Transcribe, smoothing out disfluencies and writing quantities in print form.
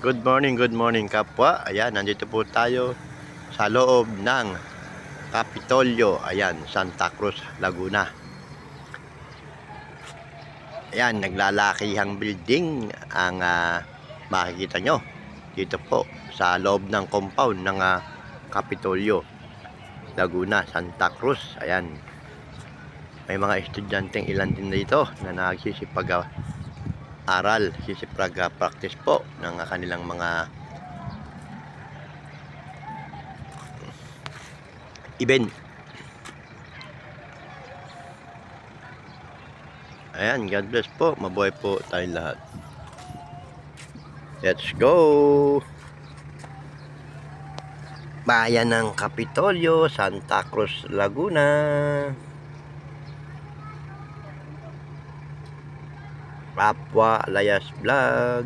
Good morning kapwa. Ayan, nandito po tayo sa loob ng Kapitolyo. Ayan, Santa Cruz, Laguna. Ayan, naglalakihang building ang makikita nyo. Dito po sa loob ng compound ng Kapitolyo, Laguna, Santa Cruz. Ayan, may mga estudyanteng ilan din dito na nagsisipag-aral, sisipag-practice po ng kanilang mga event. Ayan, God bless po. Mabuhay po tayong lahat. Let's go! Bayan ng Kapitolyo, Santa Cruz, Laguna. Kapwa Layas Vlog.